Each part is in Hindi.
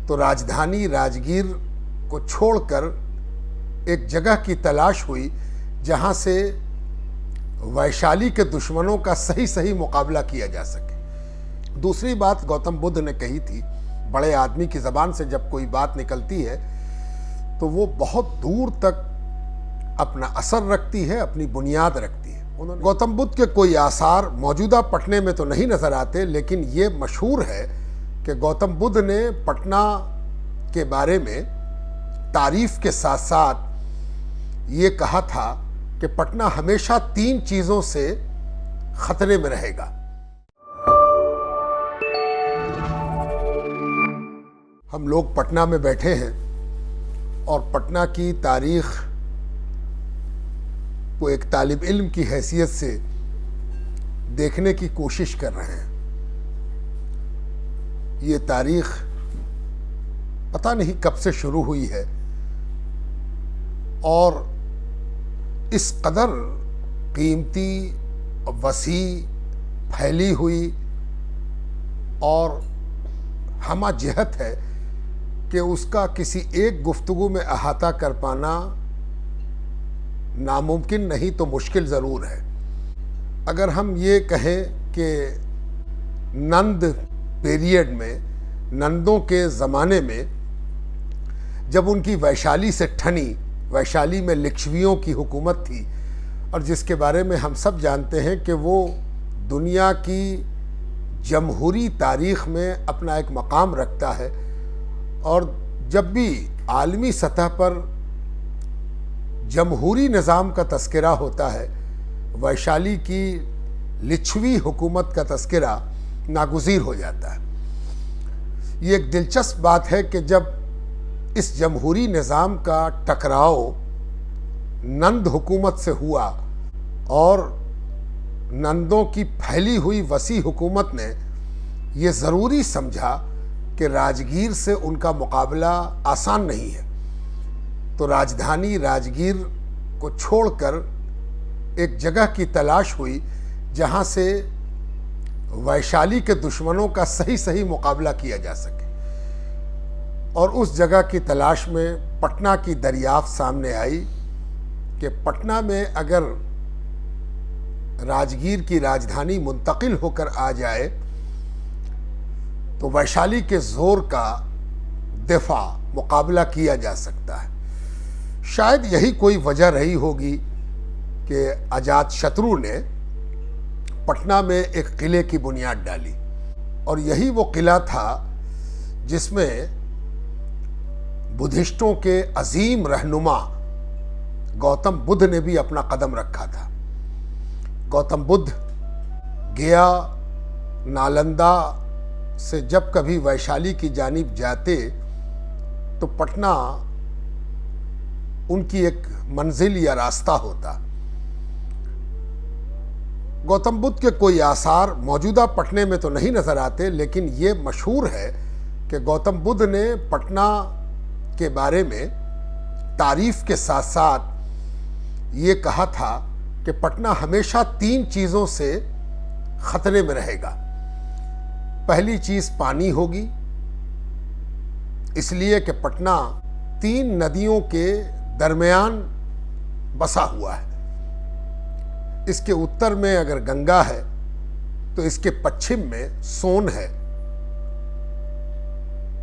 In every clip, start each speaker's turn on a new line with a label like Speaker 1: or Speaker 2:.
Speaker 1: तो राजधानी राजगीर को छोड़कर एक जगह की तलाश हुई जहां से वैशाली के दुश्मनों का सही सही मुकाबला किया जा सके। दूसरी बात गौतम बुद्ध ने कही थी, बड़े आदमी की ज़बान से जब कोई बात निकलती है तो वो बहुत दूर तक अपना असर रखती है, अपनी बुनियाद रखती है। उन्होंने गौतम बुद्ध के कोई आसार मौजूदा पटने में तो नहीं नज़र आते, लेकिन ये मशहूर है कि गौतम बुद्ध ने पटना के बारे में तारीफ के साथ साथ ये कहा था कि पटना हमेशा 3 चीज़ों से खतरे में रहेगा। हम लोग पटना में बैठे हैं और पटना की तारीख को एक तालिब इल्म की हैसियत से देखने की कोशिश कर रहे हैं। ये तारीख पता नहीं कब से शुरू हुई है और इस कदर कीमती, वसी, फैली हुई और हमा जहत है कि उसका किसी एक गुफ्तगू में अहाता कर पाना नामुमकिन नहीं तो मुश्किल ज़रूर है। अगर हम ये कहें कि नंद पीरियड में, नंदों के ज़माने में, जब उनकी वैशाली से ठनी, वैशाली में लिच्छवियों की हुकूमत थी और जिसके बारे में हम सब जानते हैं कि वो दुनिया की जमहूरी तारीख़ में अपना एक मकाम रखता है और जब भी आलमी सतह पर जमहूरी निज़ाम का तस्करा होता है, वैशाली की लिच्छवी हुकूमत का तस्करा नागुज़ीर हो जाता है। ये एक दिलचस्प बात है कि जब इस जमहूरी निज़ाम का टकराव नंद हुकूमत से हुआ और नंदों की फैली हुई वसी हुकूमत ने ये ज़रूरी समझा कि राजगीर से उनका मुकाबला आसान नहीं है, तो राजधानी राजगीर को छोड़कर एक जगह की तलाश हुई जहां से वैशाली के दुश्मनों का सही सही मुकाबला किया जा सके। और उस जगह की तलाश में पटना की दरियाफ्त सामने आई कि पटना में अगर राजगीर की राजधानी मुंतकिल होकर आ जाए तो वैशाली के ज़ोर का दिफा, मुकाबला किया जा सकता है। शायद यही कोई वजह रही होगी कि अजातशत्रु ने पटना में एक किले की बुनियाद डाली और यही वो किला था जिसमें बुद्धिस्टों के अजीम रहनुमा गौतम बुद्ध ने भी अपना कदम रखा था। गौतम बुद्ध गया, नालंदा से जब कभी वैशाली की जानिब जाते तो पटना उनकी एक मंजिल या रास्ता होता। गौतम बुद्ध के कोई आसार मौजूदा पटने में तो नहीं नज़र आते, लेकिन ये मशहूर है कि गौतम बुद्ध ने पटना के बारे में तारीफ के साथ साथ ये कहा था कि पटना हमेशा 3 चीज़ों से खतरे में रहेगा। पहली चीज़ पानी होगी, इसलिए कि पटना 3 नदियों के दरमियान बसा हुआ है। इसके उत्तर में अगर गंगा है तो इसके पश्चिम में सोन है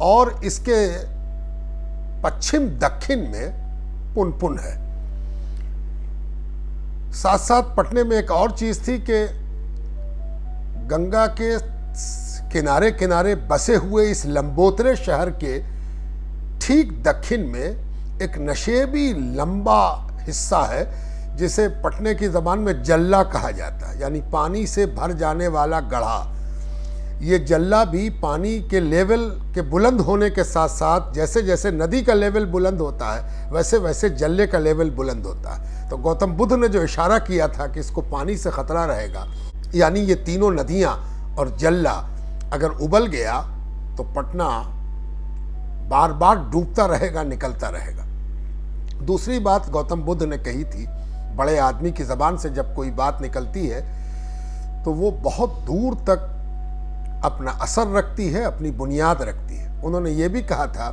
Speaker 1: और इसके पश्चिम दक्षिण में पुनपुन है। साथ साथ पटने में एक और चीज़ थी कि गंगा के किनारे किनारे बसे हुए इस लंबोतरे शहर के ठीक दक्षिण में एक नशेबी लंबा हिस्सा है जिसे पटने की ज़बान में जल्ला कहा जाता है, यानी पानी से भर जाने वाला गढ़ा। ये जल्ला भी पानी के लेवल के बुलंद होने के साथ साथ जैसे जैसे नदी का लेवल बुलंद होता है वैसे वैसे जल्ले का लेवल बुलंद होता है। तो गौतम बुद्ध ने जो इशारा किया था कि इसको पानी से ख़तरा रहेगा, यानी ये तीनों नदियाँ और जल्ला अगर उबल गया तो पटना बार बार डूबता रहेगा, निकलता रहेगा। दूसरी बात गौतम बुद्ध ने कही थी, बड़े आदमी की ज़बान से जब कोई बात निकलती है तो वो बहुत दूर तक अपना असर रखती है, अपनी बुनियाद रखती है। उन्होंने ये भी कहा था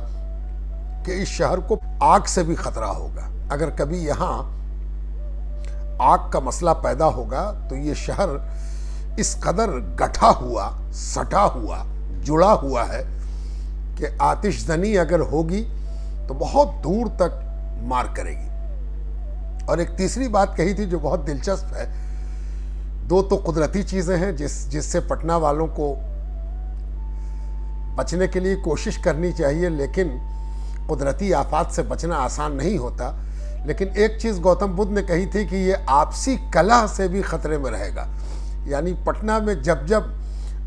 Speaker 1: कि इस शहर को आग से भी खतरा होगा। अगर कभी यहाँ आग का मसला पैदा होगा तो ये शहर इस कदर गठा हुआ, सटा हुआ, जुड़ा हुआ है कि आतिशजनी अगर होगी तो बहुत दूर तक मार करेगी। और एक तीसरी बात कही थी जो बहुत दिलचस्प है। दो तो कुदरती चीज़ें हैं जिससे पटना वालों को बचने के लिए कोशिश करनी चाहिए, लेकिन कुदरती आफात से बचना आसान नहीं होता। लेकिन एक चीज़ गौतम बुद्ध ने कही थी कि ये आपसी कलह से भी खतरे में रहेगा। यानी पटना में जब जब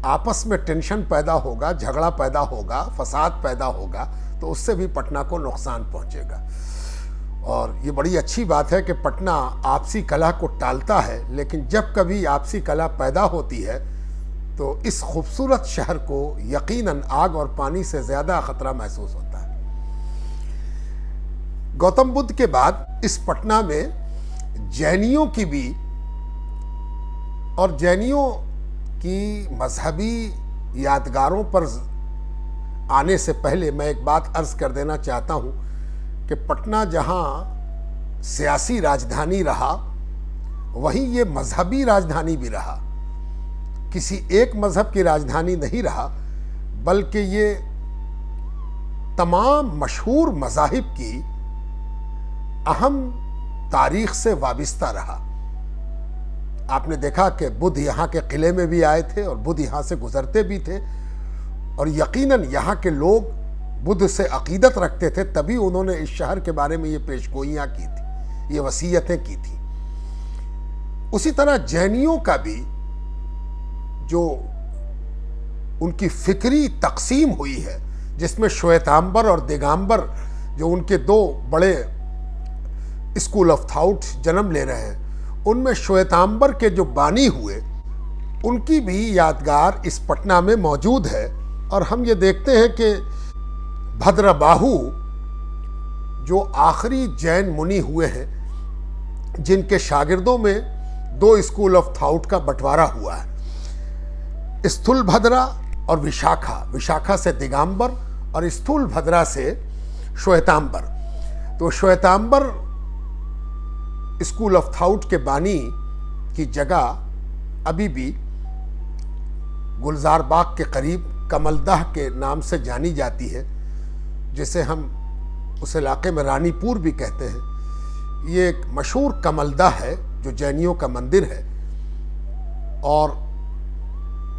Speaker 1: आपस में टेंशन पैदा होगा, झगड़ा पैदा होगा, फसाद पैदा होगा, तो उससे भी पटना को नुकसान पहुंचेगा। और ये बड़ी अच्छी बात है कि पटना आपसी कलह को टालता है, लेकिन जब कभी आपसी कलह पैदा होती है तो इस खूबसूरत शहर को यकीनन आग और पानी से ज़्यादा ख़तरा महसूस होता है। गौतम बुद्ध के बाद इस पटना में जैनियों की भी, और जैनियों की मजहबी यादगारों पर आने से पहले मैं एक बात अर्ज़ कर देना चाहता हूँ कि पटना जहाँ सियासी राजधानी रहा, वहीं ये मजहबी राजधानी भी रहा। किसी एक मजहब की राजधानी नहीं रहा, बल्कि ये तमाम मशहूर मज़ाहिब की अहम तारीख से वाबिस्ता रहा। आपने देखा कि बुद्ध यहाँ के किले में भी आए थे और बुद्ध यहाँ से गुजरते भी थे, और यकीनन यहाँ के लोग बुद्ध से अकीदत रखते थे, तभी उन्होंने इस शहर के बारे में ये पेशगोइयाँ की थी, ये वसीयतें की थी। उसी तरह जैनियों का भी जो उनकी फिक्री तकसीम हुई है, जिसमें श्वेतांबर और दिगंबर जो उनके दो बड़े स्कूल ऑफ थॉट जन्म ले रहे हैं, उनमें श्वेतांबर के जो बानी हुए उनकी भी यादगार इस पटना में मौजूद है। और हम ये देखते हैं कि भद्रबाहु जो आखिरी जैन मुनि हुए हैं, जिनके शागिर्दों में दो स्कूल ऑफ थॉट का बंटवारा हुआ है, स्थूलभद्रा और विशाखा, विशाखा से दिगंबर और स्थूलभद्रा से श्वेतांबर। तो श्वेतांबर स्कूल ऑफ थॉट के बानी की जगह अभी भी गुलजार बाग के करीब कमलदह के नाम से जानी जाती है, जिसे हम उस इलाके में रानीपुर भी कहते हैं। ये एक मशहूर कमलदह है जो जैनियों का मंदिर है, और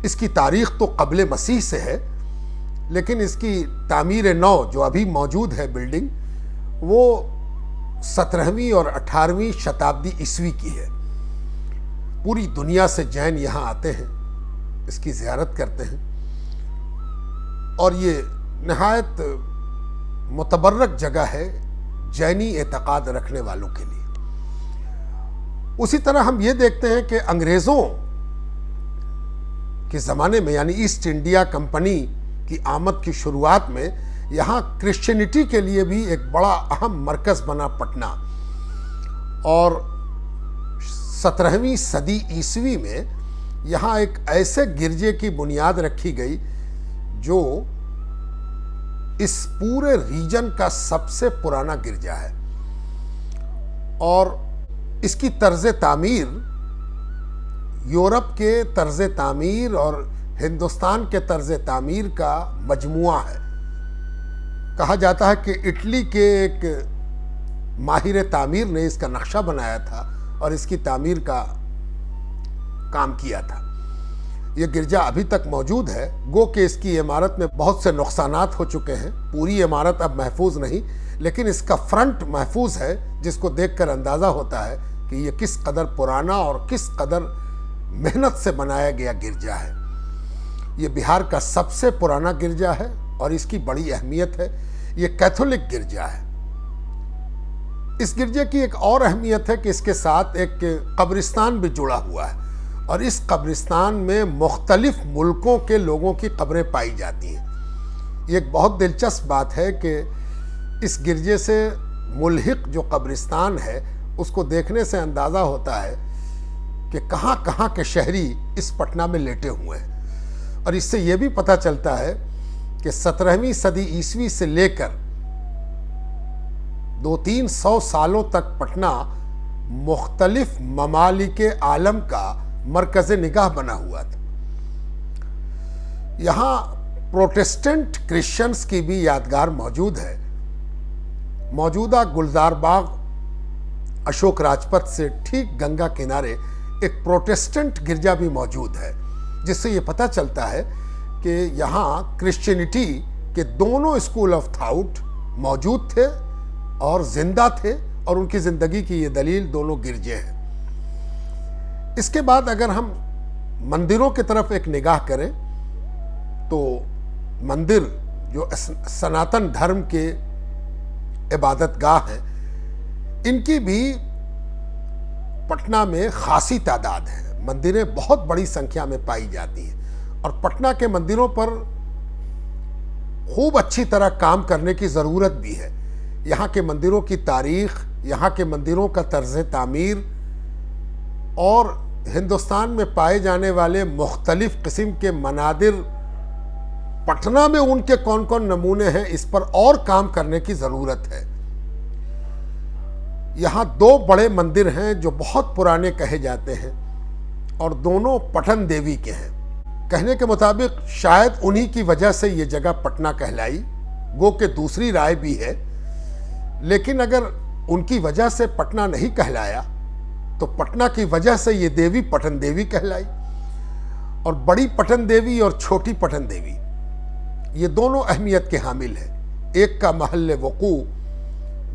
Speaker 1: इसकी तारीख तो क़ब्ल मसीह से है, लेकिन इसकी तामीर नौ जो अभी मौजूद है बिल्डिंग, वो 17वीं और 18वीं शताब्दी ईस्वी की है। पूरी दुनिया से जैन यहाँ आते हैं, इसकी ज़ियारत करते हैं, और ये नहायत मुतबर्रक जगह है जैनी एतक़ाद रखने वालों के लिए। उसी तरह हम ये देखते हैं कि अंग्रेज़ों के ज़माने में, यानी ईस्ट इंडिया कंपनी की आमद की शुरुआत में, यहाँ क्रिश्चियनिटी के लिए भी एक बड़ा अहम मरकज़ बना पटना। और 17वीं सदी ईस्वी में यहाँ एक ऐसे गिरजे की बुनियाद रखी गई जो इस पूरे रीजन का सबसे पुराना गिरजा है, और इसकी तर्ज तामीर यूरोप के तर्ज तामीर और हिंदुस्तान के तर्ज तामीर का मजमुआ है। कहा जाता है कि इटली के एक माहिर तामीर ने इसका नक्शा बनाया था और इसकी तामीर का काम किया था। ये गिरजा अभी तक मौजूद है। गो कि इसकी इमारत में बहुत से नुकसानात हो चुके हैं, पूरी इमारत अब महफूज नहीं, लेकिन इसका फ्रंट महफूज है, जिसको देखकर अंदाज़ा होता है कि ये किस कदर पुराना और किस कदर मेहनत से बनाया गया गिरजा है। ये बिहार का सबसे पुराना गिरजा है और इसकी बड़ी अहमियत है। ये कैथोलिक गिरजा है। इस गिरजे की एक और अहमियत है कि इसके साथ एक कब्रिस्तान भी जुड़ा हुआ है, और इस कब्रिस्तान में मुख्तलिफ मुल्कों के लोगों की कब्रें पाई जाती हैं। ये एक बहुत दिलचस्प बात है कि इस गिरजे से मुल्हिक जो कब्रिस्तान है, उसको देखने से अंदाज़ा होता है कि कहाँ कहाँ के शहरी इस पटना में लेटे हुए हैं। और इससे ये भी पता चलता है कि 17वीं सदी ईस्वी से लेकर 200-300 सालों तक पटना मुख्तलिफ ममालिके आलम का मरकज़ निगाह बना हुआ था। यहाँ प्रोटेस्टेंट क्रिश्चियंस की भी यादगार मौजूद है। मौजूदा गुलजार बाग अशोक राजपथ से ठीक गंगा किनारे एक प्रोटेस्टेंट गिरजा भी मौजूद है, जिससे ये पता चलता है कि यहाँ क्रिश्चियनिटी के दोनों स्कूल ऑफ थॉट मौजूद थे और जिंदा थे, और उनकी ज़िंदगी की ये दलील दोनों गिरजे हैं। इसके बाद अगर हम मंदिरों की तरफ एक निगाह करें तो मंदिर जो सनातन धर्म के इबादत गाह हैं, इनकी भी पटना में खासी तादाद है। मंदिरें बहुत बड़ी संख्या में पाई जाती हैं और पटना के मंदिरों पर खूब अच्छी तरह काम करने की ज़रूरत भी है। यहाँ के मंदिरों की तारीख़, यहाँ के मंदिरों का तर्ज़ तामीर और हिंदुस्तान में पाए जाने वाले मुख्तलिफ़ किस्म के मनादिर, पटना में उनके कौन कौन नमूने हैं, इस पर और काम करने की ज़रूरत है। यहाँ 2 बड़े मंदिर हैं जो बहुत पुराने कहे जाते हैं और दोनों पटन देवी के हैं। कहने के मुताबिक शायद उन्हीं की वजह से ये जगह पटना कहलाई, गो के दूसरी राय भी है। लेकिन अगर उनकी वजह से पटना नहीं कहलाया तो पटना की वजह से ये देवी पटन देवी कहलाई। और बड़ी पटन देवी और छोटी पटन देवी ये दोनों अहमियत के हामिल हैं। एक का महल वकू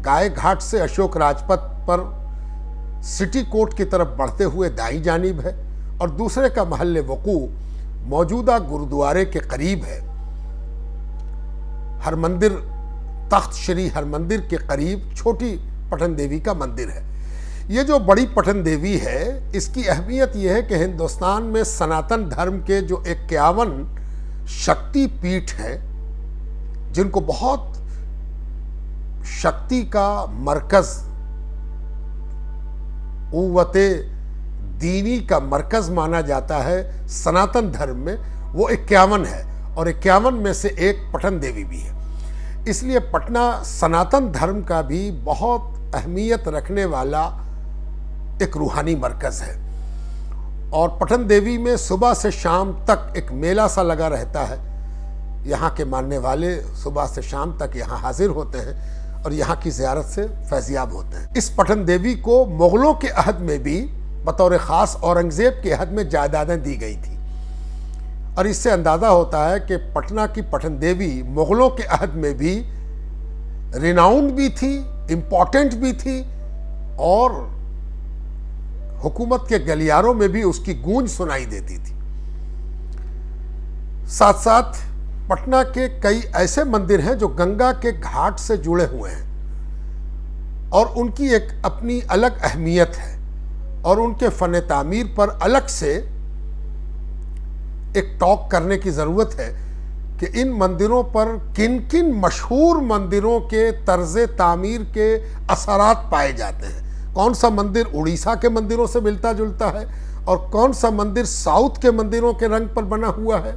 Speaker 1: गाय घाट से अशोक राजपथ पर सिटी कोर्ट की तरफ बढ़ते हुए दाईं जानिब है और दूसरे का महल वकू मौजूदा गुरुद्वारे के करीब है। हरमंदिर, तख्त श्री हरमंदिर के करीब छोटी पटन देवी का मंदिर है। ये जो बड़ी पटन देवी है, इसकी अहमियत यह है कि हिंदुस्तान में सनातन धर्म के जो 51 शक्ति पीठ हैं, जिनको बहुत शक्ति का मरकज़, क़ुव्वते दीनी का मरकज़ माना जाता है सनातन धर्म में, वो 51 है और 51 में से एक पटन देवी भी है। इसलिए पटना सनातन धर्म का भी बहुत अहमियत रखने वाला एक रूहानी मरकज़ है। और पटन देवी में सुबह से शाम तक एक मेला सा लगा रहता है। यहाँ के मानने वाले सुबह से शाम तक यहाँ हाजिर होते हैं और यहाँ की ज़ियारत से फैज़याब होते हैं। इस पटन देवी को मुग़लों के अहद में भी बतौर ख़ास औरंगज़ेब के अहद में जायदादें दी गई थी और इससे अंदाज़ा होता है कि पटना की पटन देवी मुग़लों के अहद में भी रिनाउंड भी थी, इम्पॉर्टेंट भी थी और हुकूमत के गलियारों में भी उसकी गूंज सुनाई देती थी। साथ साथ पटना के कई ऐसे मंदिर हैं जो गंगा के घाट से जुड़े हुए हैं और उनकी एक अपनी अलग अहमियत है और उनके फ़न तामीर पर अलग से एक टॉक करने की ज़रूरत है कि इन मंदिरों पर किन किन मशहूर मंदिरों के तर्ज़ तामीर के असरात पाए जाते हैं। कौन सा मंदिर उड़ीसा के मंदिरों से मिलता जुलता है और कौन सा मंदिर साउथ के मंदिरों के रंग पर बना हुआ है,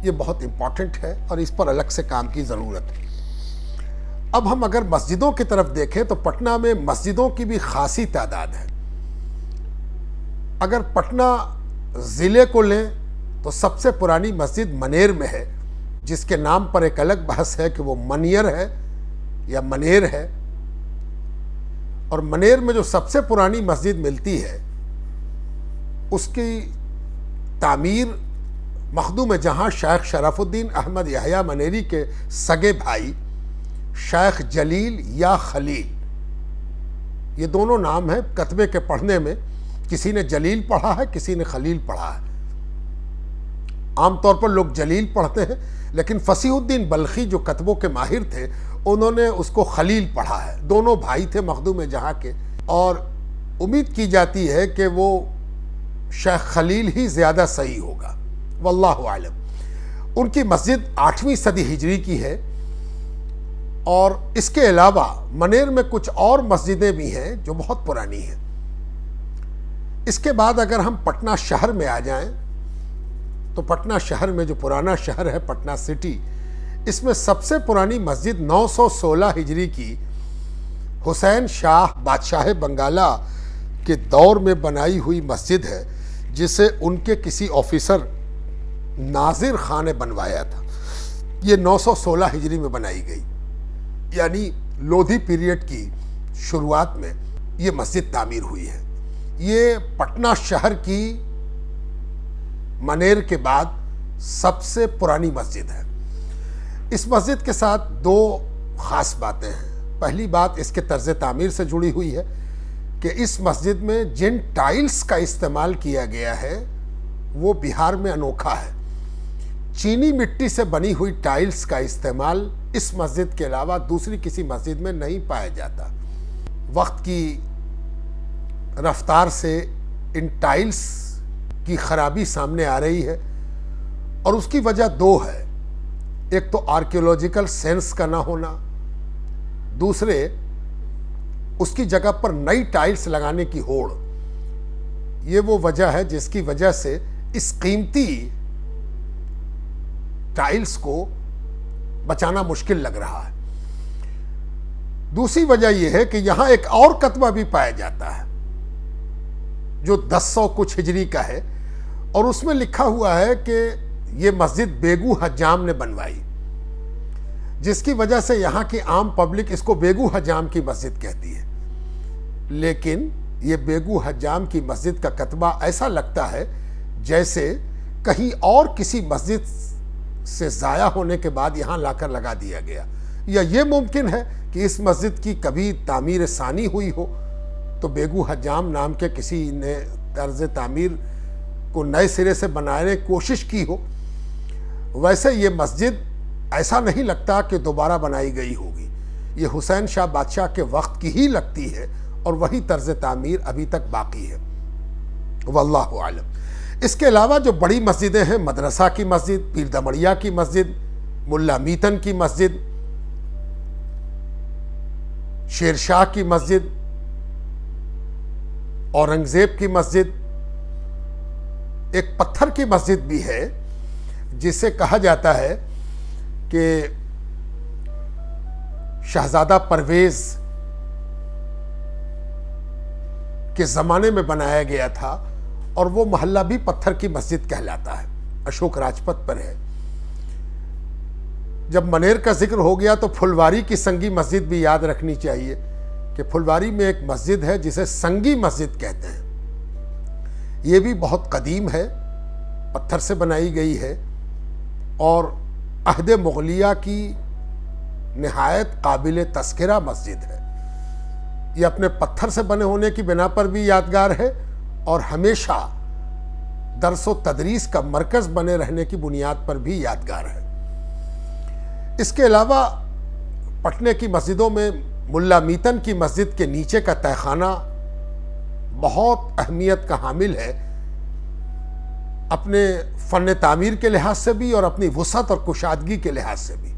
Speaker 1: ये बहुत इम्पॉर्टेंट है और इस पर अलग से काम की ज़रूरत है। अब हम अगर मस्जिदों की तरफ देखें तो पटना में मस्जिदों की भी खासी तादाद है। अगर पटना ज़िले को लें तो सबसे पुरानी मस्जिद मनेर में है, जिसके नाम पर एक अलग बहस है कि वो मनियर है या मनेर है। और मनेर में जो सबसे पुरानी मस्जिद मिलती है उसकी तामीर मखदूम जहाँ शेख शरफुद्दीन अहमद यहया मनेरी के सगे भाई शेख जलील या खलील, ये दोनों नाम हैं। कतबे के पढ़ने में किसी ने जलील पढ़ा है, किसी ने खलील पढ़ा है। आमतौर पर लोग जलील पढ़ते हैं, लेकिन फसीहुद्दीन बल्खी जो कतबों के माहिर थे उन्होंने उसको खलील पढ़ा है। दोनों भाई थे मखदूम जहाँ के और उम्मीद की जाती है कि वो शेख खलील ही ज़्यादा सही होगा, वल्लाहु आलम। उनकी मस्जिद 8वीं सदी हिजरी की है और इसके अलावा मनेर में कुछ और मस्जिदें भी हैं जो बहुत पुरानी हैं। इसके बाद अगर हम पटना शहर में आ जाएं तो पटना शहर में जो पुराना शहर है पटना सिटी, इसमें सबसे पुरानी मस्जिद 916 हिजरी की हुसैन शाह बादशाह बंगाला के दौर में बनाई हुई मस्जिद है, जिसे उनके किसी ऑफिसर नाजिर खान ने बनवाया था। ये 916 हिजरी में बनाई गई, यानी लोधी पीरियड की शुरुआत में ये मस्जिद तामीर हुई है। ये पटना शहर की मनेर के बाद सबसे पुरानी मस्जिद है। इस मस्जिद के साथ दो ख़ास बातें हैं। पहली बात इसके तर्ज तामीर से जुड़ी हुई है कि इस मस्जिद में जिन टाइल्स का इस्तेमाल किया गया है वो बिहार में अनोखा है। चीनी मिट्टी से बनी हुई टाइल्स का इस्तेमाल इस मस्जिद के अलावा दूसरी किसी मस्जिद में नहीं पाया जाता। वक्त की रफ्तार से इन टाइल्स की खराबी सामने आ रही है और उसकी वजह दो है। एक तो आर्कियोलॉजिकल सेंस का ना होना, दूसरे उसकी जगह पर नई टाइल्स लगाने की होड़। ये वो वजह है जिसकी वजह से इस कीमती टाइल्स को बचाना मुश्किल लग रहा है। दूसरी वजह यह है कि यहां एक और कतबा भी पाया जाता है जो 1000 कुछ हिजरी का है और उसमें लिखा हुआ है कि ये मस्जिद बेगू हजाम ने बनवाई, जिसकी वजह से यहाँ की आम पब्लिक इसको बेगू हजाम की मस्जिद कहती है। लेकिन ये बेगू हजाम की मस्जिद का कतबा ऐसा लगता है जैसे कहीं और किसी मस्जिद से ज़ाया होने के बाद यहाँ लाकर लगा दिया गया, या ये मुमकिन है कि इस मस्जिद की कभी तामीर सानी हुई हो तो बेगू हजाम नाम के किसी ने तर्ज तामीर को नए सिरे से बनाने की कोशिश की हो। वैसे ये मस्जिद ऐसा नहीं लगता कि दोबारा बनाई गई होगी। ये हुसैन शाह बादशाह के वक्त की ही लगती है और वही तर्ज तामीर अभी तक बाकी है, वल्लाहु आलम। इसके अलावा जो बड़ी मस्जिदें हैं, मदरसा की मस्जिद, पीर दमड़िया की मस्जिद, मुल्ला मीतन की मस्जिद, शेरशाह की मस्जिद, औरंगजेब की मस्जिद, एक पत्थर की मस्जिद भी है जिसे कहा जाता है कि शहजादा परवेज के ज़माने में बनाया गया था और वो मोहल्ला भी पत्थर की मस्जिद कहलाता है, अशोक राजपथ पर है। जब मनेर का जिक्र हो गया तो फुलवारी की संगी मस्जिद भी याद रखनी चाहिए कि फुलवारी में एक मस्जिद है जिसे संगी मस्जिद कहते हैं। ये भी बहुत कदीम है, पत्थर से बनाई गई है और अहद मुगलिया की निहायत काबिल तस्करा मस्जिद है। ये अपने पत्थर से बने होने की बिना पर भी यादगार है और हमेशा दर्स व तदरीस का मरकज़ बने रहने की बुनियाद पर भी यादगार है। इसके अलावा पटने की मस्जिदों में मुल्ला मीतन की मस्जिद के नीचे का तहखाना बहुत अहमियत का हामिल है, अपने फ़न तामीर के लिहाज से भी और अपनी वुसअत और कुशादगी के लिहाज से भी।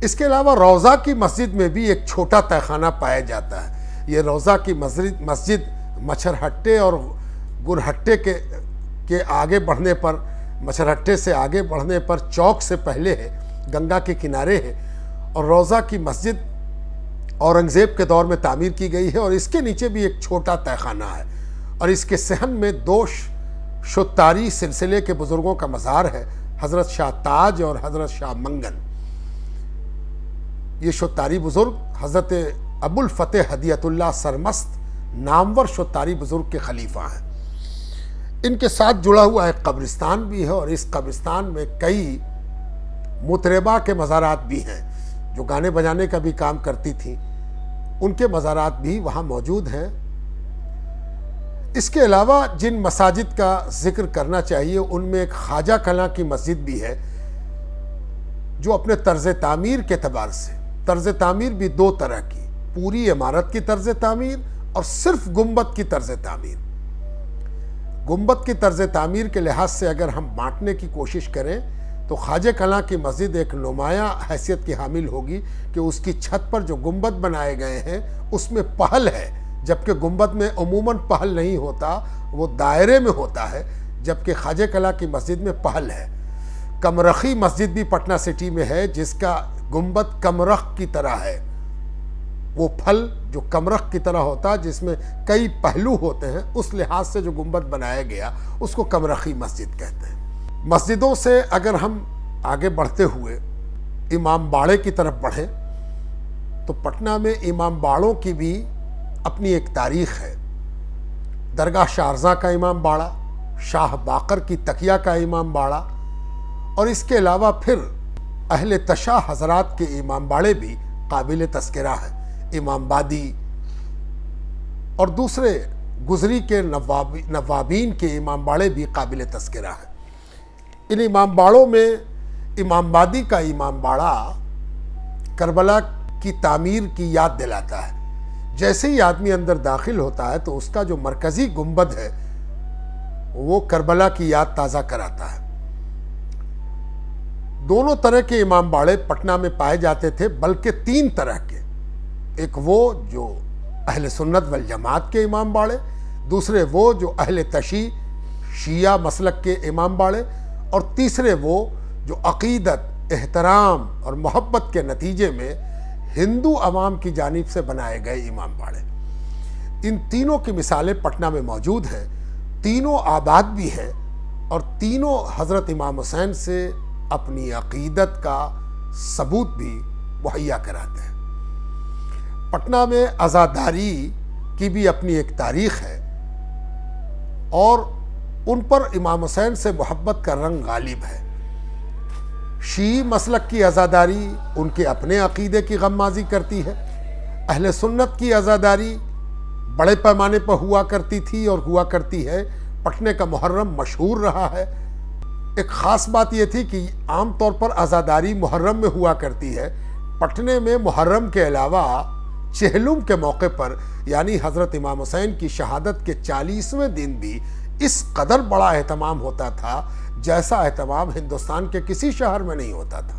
Speaker 1: इसके अलावा रोज़ा की मस्जिद में भी एक छोटा तहखाना पाया जाता है। ये रोज़ा की मस्जिद मच्छरहट्टे और गुरहट्टे के आगे बढ़ने पर, मच्छरहट्टे से आगे बढ़ने पर चौक से पहले है, गंगा के किनारे है और रोज़ा की मस्जिद औरंगज़ेब के दौर में तामीर की गई है और इसके नीचे भी एक छोटा तहखाना है और इसके सहन में दो शुत्तारी सिलसिले के बुज़ुर्गों का मज़ार है, हज़रत शाह ताज और हज़रत शाह मंगन। ये शुत्तारी बुज़ुर्ग हज़रत अबुल फ़तेह हदियतुल्लाह सरमस्त नामवर शुत्तारी बुज़ुर्ग के खलीफा हैं। इनके साथ जुड़ा हुआ एक कब्रिस्तान भी है और इस कब्रिस्तान में कई मुतरबा के मज़ारात भी हैं जो गाने बजाने का भी काम करती थी, उनके मज़ारात भी वहाँ मौजूद हैं। इसके अलावा जिन मसाजिद का जिक्र करना चाहिए उनमें एक ख्वाजा कलां की मस्जिद भी है जो अपने तर्ज तामीर के एतबार से, तर्ज तामीर भी दो तरह की, पूरी इमारत की तर्ज तामीर और सिर्फ गुंबद की तर्ज तामीर। गुंबद की तर्ज तामीर के लिहाज से अगर हम बांटने की कोशिश करें तो ख्वाजा कलां की मस्जिद एक नुमाया हैसियत की हामिल होगी कि उसकी छत पर जो गुंबद बनाए गए हैं उसमें पहल है, जबकि गुंबद में अमूमन पहल नहीं होता, वो दायरे में होता है, जबकि ख्वाजा कलां की मस्जिद में पहल है। कमरखी मस्जिद भी पटना सिटी में है, जिसका गुंबद कमरख की तरह है। वो फल जो कमरख की तरह होता है, जिसमें कई पहलू होते हैं, उस लिहाज से जो गुंबद बनाया गया उसको कमरखी मस्जिद कहते हैं। मस्जिदों से अगर हम आगे बढ़ते हुए इमाम बाड़े की तरफ बढ़ें तो पटना में इमाम बाड़ों की भी अपनी एक तारीख है। दरगाह शारजा का इमाम बाड़ा, शाह बाकर की तकिया का इमाम बाड़ा, और इसके अलावा फिर अहले तशा हजरात के इमाम बाड़े भी काबिल तस्करा है। इमाम बादी और दूसरे गुजरी के नवाबीन के इमाम बाड़े भी काबिल तस्करा है। इन इमाम बाड़ों में इमाम बादी का इमाम बाड़ा करबला की तामीर की याद दिलाता है। जैसे ही आदमी अंदर दाखिल होता है तो उसका जो मरकजी गुंबद है वो करबला की याद ताज़ा कराता है। दोनों तरह के इमाम बाड़े पटना में पाए जाते थे, बल्कि 3 तरह के। एक वो जो अहले सुन्नत वल जमात के इमाम बाड़े, दूसरे वो जो अहले तशी शिया मसलक के इमाम बाड़े, और तीसरे वो जो अकीदत, एहतराम और मोहब्बत के नतीजे में हिंदू अवाम की जानिब से बनाए गए इमाम बाड़े। इन तीनों की मिसालें पटना में मौजूद हैं। तीनों आबाद भी हैं और तीनों हज़रत इमाम हुसैन से अपनी अकीदत का सबूत भी मुहैया कराते हैं। पटना में अज़ादारी की भी अपनी एक तारीख़ है और उन पर इमाम हुसैन से मोहब्बत का रंग गालिब है। शी मसलक की अज़ादारी उनके अपने अकीदे की गम्माज़ी करती है। अहले सुन्नत की अज़ादारी बड़े पैमाने पर हुआ करती थी और हुआ करती है। पटने का मुहर्रम मशहूर रहा है। एक ख़ास बात यह थी कि आम तौर पर अज़ादारी मुहर्रम में हुआ करती है। पटने में मुहर्रम के अलावा चहलुम के मौके पर, यानी हज़रत इमाम हुसैन की शहादत के 40वें दिन भी इस कदर बड़ा एहतमाम होता था जैसा एहतमाम हिंदुस्तान के किसी शहर में नहीं होता था।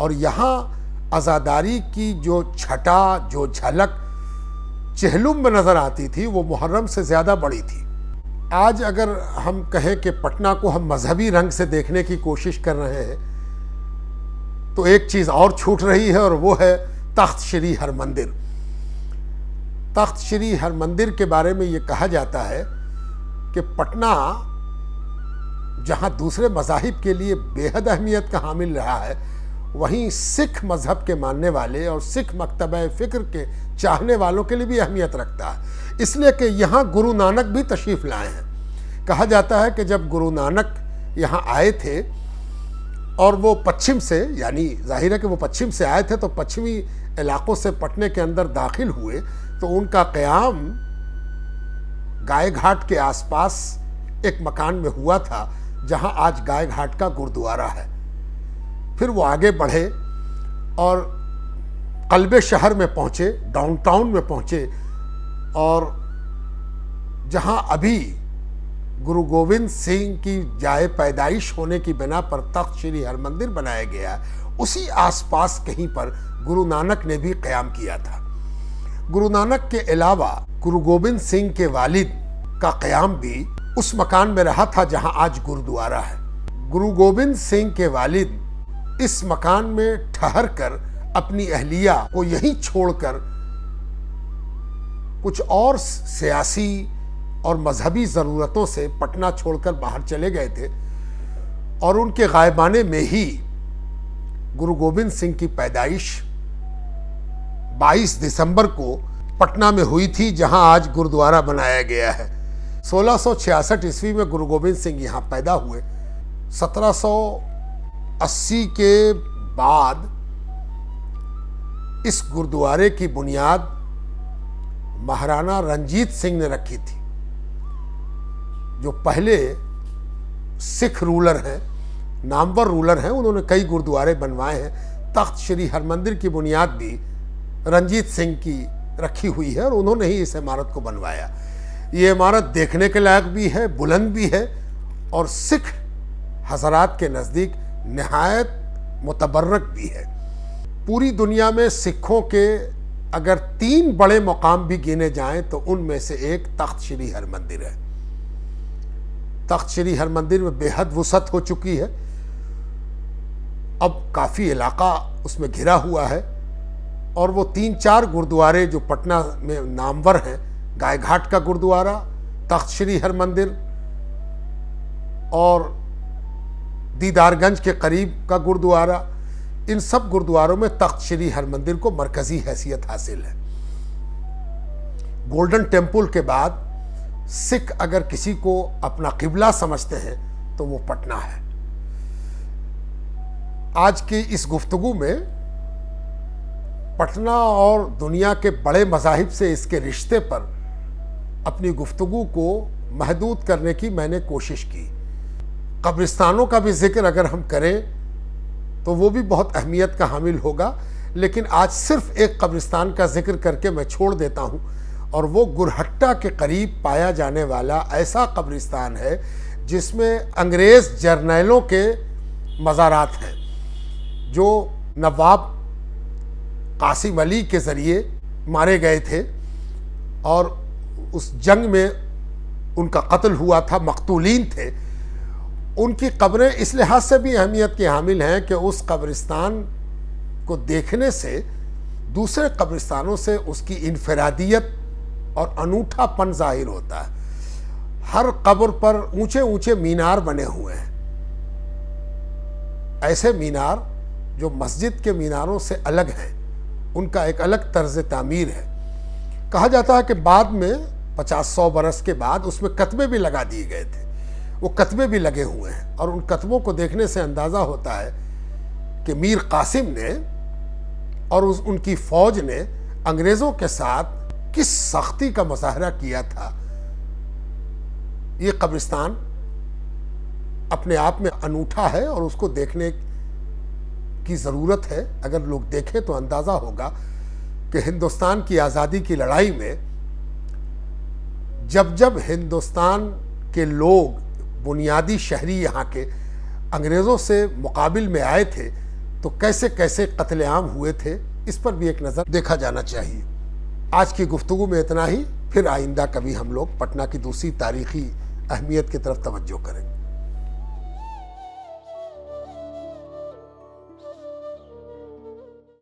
Speaker 1: और यहाँ अज़ादारी की जो छटा, जो झलक चहलुम में नज़र आती थी वो मुहर्रम से ज़्यादा बड़ी थी। आज अगर हम कहें कि पटना को हम मजहबी रंग से देखने की कोशिश कर रहे हैं तो एक चीज़ और छूट रही है और वो है तख्त श्री हरमंदिर। तख्त श्री हरमंदिर के बारे में ये कहा जाता है कि पटना जहाँ दूसरे मज़ाहिब के लिए बेहद अहमियत का हामिल रहा है, वहीं सिख मज़हब के मानने वाले और सिख मकतबा फ़िक्र के चाहने वालों के लिए भी अहमियत रखता है, इसलिए कि यहाँ गुरु नानक भी तशरीफ़ लाए हैं। कहा जाता है कि जब गुरु नानक यहाँ आए थे और वो पश्चिम से, यानी जाहिर है कि वो पश्चिम से आए थे, तो पश्चिमी इलाक़ों से पटने के अंदर दाखिल हुए तो उनका क़याम गाय घाट के आसपास एक मकान में हुआ था जहाँ आज गाय घाट का गुरुद्वारा है। फिर वो आगे बढ़े और कल्बे शहर में पहुँचे, डाउनटाउन में पहुँचे, और जहाँ अभी गुरु गोविंद सिंह की जाए पैदाइश होने की बिना पर तख्त श्री हरमंदिर बनाया गया, उसी आसपास कहीं पर गुरु नानक ने भी क़याम किया था। गुरु नानक के अलावा गुरु गोविंद सिंह के वालिद का क़याम भी उस मकान में रहा था जहां आज गुरुद्वारा है। गुरु गोविंद सिंह के वालिद इस मकान में ठहर कर अपनी अहलिया को यहीं छोड़कर कुछ और सियासी और मजहबी ज़रूरतों से पटना छोड़कर बाहर चले गए थे, और उनके गायबाने में ही गुरु गोविंद सिंह की पैदाइश 22 दिसंबर को पटना में हुई थी, जहां आज गुरुद्वारा बनाया गया है। 1666 ईस्वी में गुरु गोविंद सिंह यहाँ पैदा हुए। 1780 के बाद इस गुरुद्वारे की बुनियाद महाराणा रंजीत सिंह ने रखी थी, जो पहले सिख रूलर हैं, नामवर रूलर हैं। उन्होंने कई गुरुद्वारे बनवाए हैं। तख्त श्री हरमंदिर की बुनियाद भी रंजीत सिंह की रखी हुई है और उन्होंने ही इस इमारत को बनवाया। ये इमारत देखने के लायक भी है, बुलंद भी है, और सिख हज़रात के नज़दीक नहायत मुतबर्रक भी है। पूरी दुनिया में सिखों के अगर 3 बड़े मकाम भी गिने जाएं तो उनमें से एक तख्त श्री हरमंदिर है। तख्त श्री हरमंदिर में बेहद वुसअत हो चुकी है। अब काफ़ी इलाका उसमें घिरा हुआ है और वो 3-4 गुरुद्वारे जो पटना में नामवर हैं, गाय घाट का गुरुद्वारा, तख्त श्री हरमंदिर और दीदारगंज के करीब का गुरुद्वारा, इन सब गुरुद्वारों में तख्त श्री हरमंदिर को मरकजी हैसियत हासिल है। गोल्डन टेम्पल के बाद सिख अगर किसी को अपना किबला समझते हैं तो वो पटना है। आज की इस गुफ्तगू में पटना और दुनिया के बड़े मज़ाहिब से इसके रिश्ते पर अपनी गुफ्तगू को महदूद करने की मैंने कोशिश की। कब्रिस्तानों का भी जिक्र अगर हम करें तो वो भी बहुत अहमियत का हामिल होगा, लेकिन आज सिर्फ एक कब्रिस्तान का जिक्र करके मैं छोड़ देता हूँ, और वो गुरहट्टा के करीब पाया जाने वाला ऐसा कब्रिस्तान है जिसमें अंग्रेज़ जर्नैलों के मज़ारात हैं जो नवाब कासिम अली के ज़रिए मारे गए थे और उस जंग में उनका कत्ल हुआ था, मकतूलीन थे। उनकी कब्रें इस लिहाज से भी अहमियत की हामिल हैं कि उस कब्रिस्तान को देखने से दूसरे कब्रिस्तानों से उसकी इनफरादियत और अनूठापन जाहिर होता है। हर कब्र पर ऊंचे ऊंचे मीनार बने हुए हैं, ऐसे मीनार जो मस्जिद के मीनारों से अलग हैं, उनका एक अलग तर्ज तामीर है। कहा जाता है कि बाद में 50-100 बरस के बाद उसमें कतबे भी लगा दिए गए थे। वो कतबे भी लगे हुए हैं और उन कतबों को देखने से अंदाज़ा होता है कि मीर कासिम ने और उनकी फ़ौज ने अंग्रेज़ों के साथ किस सख्ती का मुजाहरा किया था। ये कब्रिस्तान अपने आप में अनूठा है और उसको देखने की ज़रूरत है। अगर लोग देखें तो अंदाज़ा होगा कि हिंदुस्तान की आज़ादी की लड़ाई में जब जब हिंदुस्तान के लोग, बुनियादी शहरी यहाँ के, अंग्रेज़ों से मुकाबिल में आए थे तो कैसे कैसे कत्लेआम हुए थे, इस पर भी एक नज़र देखा जाना चाहिए। आज की गुफ्तगू में इतना ही, फिर आइंदा कभी हम लोग पटना की दूसरी तारीख़ी अहमियत की तरफ तवज्जो करेंगे।